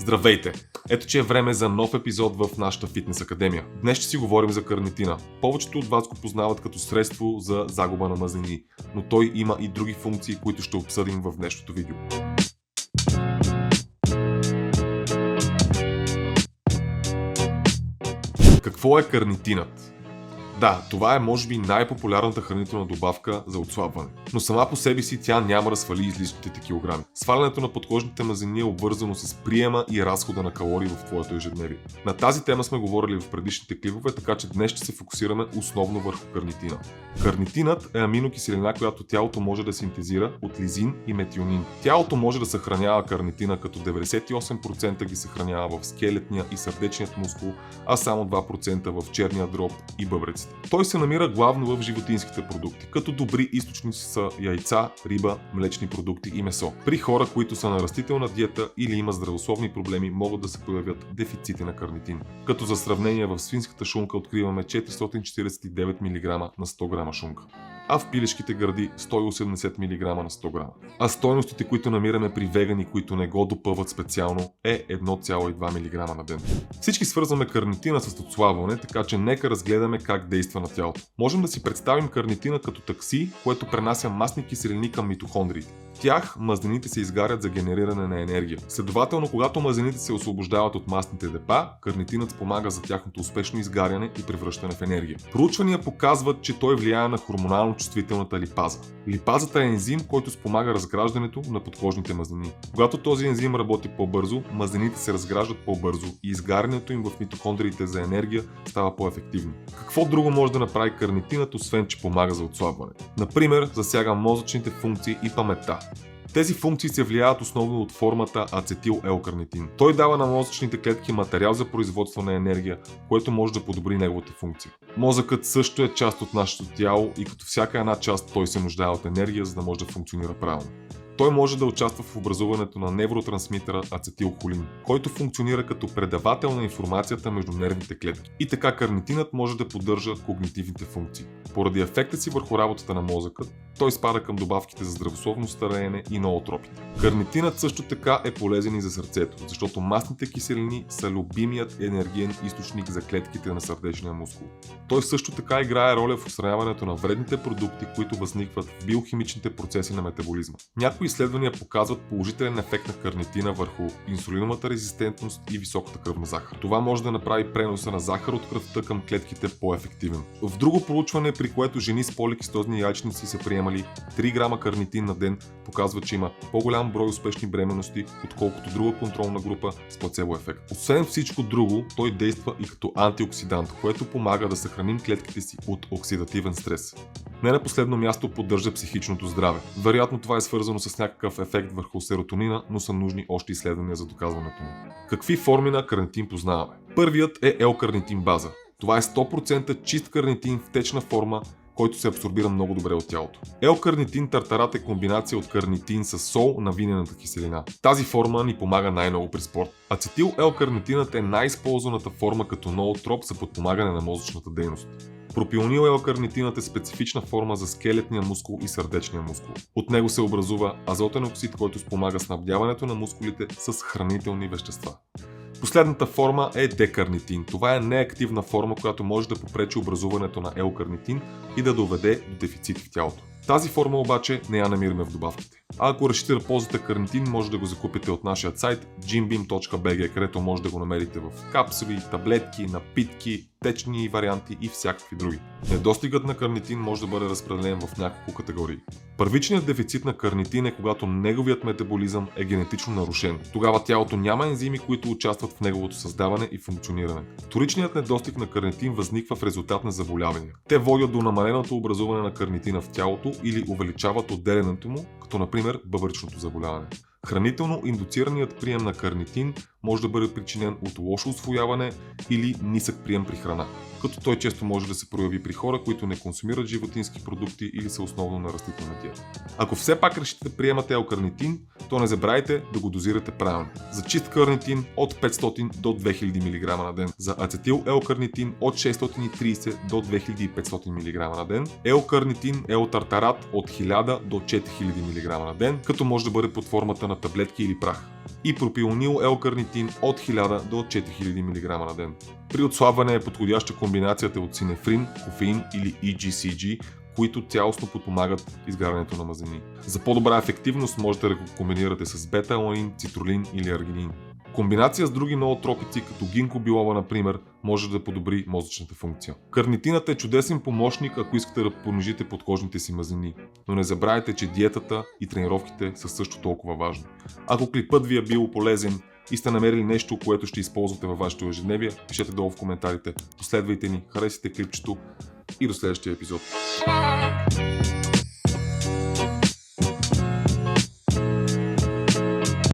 Здравейте! Ето че е време за нов епизод в нашата фитнес академия. Днес ще си говорим за карнитина. Повечето от вас го познават като средство за загуба на мазнини, но той има и други функции, които ще обсъдим в днешното видео. Какво е карнитинът? Да, това е може би най-популярната хранителна добавка за отслабване, но сама по себе си тя няма да свали излишните килограми. Свалянето на подкожните мазнини е обвързано с приема и разхода на калории в твоето ежедневие. На тази тема сме говорили в предишните клипове, така че днес ще се фокусираме основно върху карнитина. Карнитинът е аминокиселина, която тялото може да синтезира от лизин и метионин. Тялото може да съхранява карнитина, като 98% ги съхранява в скелетния и сърдечният мускул, а само 2% в черния дроб и бъбреците. Той се намира главно в животинските продукти, като добри източници са яйца, риба, млечни продукти и месо. При хора, които са на растителна диета или имат здравословни проблеми, могат да се появят дефицити на карнитин. Като за сравнение в свинската шунка откриваме 449 мг на 100 грама шунка, а в пилешките гърди 180 мг на 100 грама. А стойностите, които намираме при вегани, които не го допъват специално, е 1,2 мг на ден. Всички свързваме карнитина с отслабване, така че нека разгледаме как действа на тялото. Можем да си представим карнитина като такси, което пренася масни киселини към митохондриите. В тях мазнините се изгарят за генериране на енергия. Следователно, когато мазнините се освобождават от масните депа, карнитинът спомага за тяхното успешно изгаряне и превръщане в енергия. Проучвания показват, че той влияе на хормонално чувствителната липаза. Липазата е ензим, който спомага разграждането на подкожните мазнини. Когато този ензим работи по-бързо, мазнините се разграждат по-бързо и изгарянето им в митохондриите за енергия става по-ефективно. Какво друго може да направи карнитинът, освен че помага за отслабване? Например, засяга мозъчните функции и паметта. Тези функции се влияят основно от формата ацетил-L-карнитин. Той дава на мозъчните клетки материал за производство на енергия, което може да подобри неговата функция. Мозъкът също е част от нашето тяло и като всяка една част той се нуждае от енергия, за да може да функционира правилно. Той може да участва в образуването на невротрансмитъра ацетилхолин, който функционира като предавател на информацията между нервните клетки. И така карнитинът може да поддържа когнитивните функции. Поради ефекта си върху работата на мозъка, той спада към добавките за здравословно стареене и ноотропите. Карнитинът също така е полезен и за сърцето, защото масните киселини са любимият енергиен източник за клетките на сърдечния мускул. Той също така играе роля в отстраняването на вредните продукти, които възникват в биохимичните процеси на метаболизма. Някои изследвания показват положителен ефект на карнитина върху инсулиновата резистентност и високата кръвна захар. Това може да направи преноса на захар от кръвта към клетките по-ефективен. В друго проучване, при което жени с поликистозни яйчници са приемали 3 грама карнитин на ден, показва, че има по-голям брой успешни бременности, отколкото друга контролна група с плацебо ефект. Освен всичко друго, той действа и като антиоксидант, което помага да съхраним клетките си от оксидативен стрес. Не на последно място поддържа психичното здраве. Вероятно това е свързано с някакъв ефект върху серотонина, но са нужни още изследвания за доказването му. Какви форми на карнитин познаваме? Първият е L-карнитин база. Това е 100% чист карнитин в течна форма, който се абсорбира много добре от тялото. L-карнитин тартарат е комбинация от карнитин с сол на винената киселина. Тази форма ни помага най-много при спорт. Ацетил L-карнитинът е най-използваната форма като ноотроп за подпомагане на мозъчната дейност. Пропионил L-карнитинът е специфична форма за скелетния мускул и сърдечния мускул. От него се образува азотен оксид, който спомага снабдяването на мускулите с хранителни вещества. Последната форма е декарнитин. Това е неактивна форма, която може да попречи образуването на L-карнитин и да доведе до дефицит в тялото. Тази форма обаче не я намираме в добавките. А ако решите да ползвате карнитин, може да го закупите от нашия сайт gymbeam.bg, където може да го намерите в капсули, таблетки, напитки, течни варианти и всякакви други. Недостигът на карнитин може да бъде разпределен в няколко категории. Първичният дефицит на карнитин е когато неговият метаболизъм е генетично нарушен. Тогава тялото няма ензими, които участват в неговото създаване и функциониране. Вторичният недостиг на карнитин възниква в резултат на заболявания. Те водят до намаленото образуване на карнитина в тялото или увеличават отделянето му, като например бъбречното заболяване. Хранително индуцираният прием на карнитин може да бъде причинен от лошо усвояване или нисък прием при храна, като той често може да се прояви при хора, които не консумират животински продукти или са основно на растителна диета. Ако все пак решите да приемате L-карнитин, то не забравяйте да го дозирате правилно. За чист карнитин от 500 до 2000 мг на ден, за ацетил L-карнитин от 630 до 2500 мг на ден, L-карнитин L-тартарат от 1000 до 4000 мг на ден, като може да бъде под формата на на таблетки или прах. И пропионил L-карнитин от 1000 до 4000 мг на ден. При отслабване е подходяща комбинацията от синефрин, кофеин или EGCG, които цялостно подпомагат изгарянето на мазнини. За по-добра ефективност можете да го комбинирате с бета-аланин, цитрулин или аргинин. Комбинация с други ноотропици, като гинко билоба, например, може да подобри мозъчната функция. Карнитинът е чудесен помощник, ако искате да понижите подкожните си мазнини. Но не забравяйте, че диетата и тренировките са също толкова важни. Ако клипът ви е бил полезен и сте намерили нещо, което ще използвате във вашето ежедневие, пишете долу в коментарите, последвайте ни, харесайте клипчето и до следващия епизод.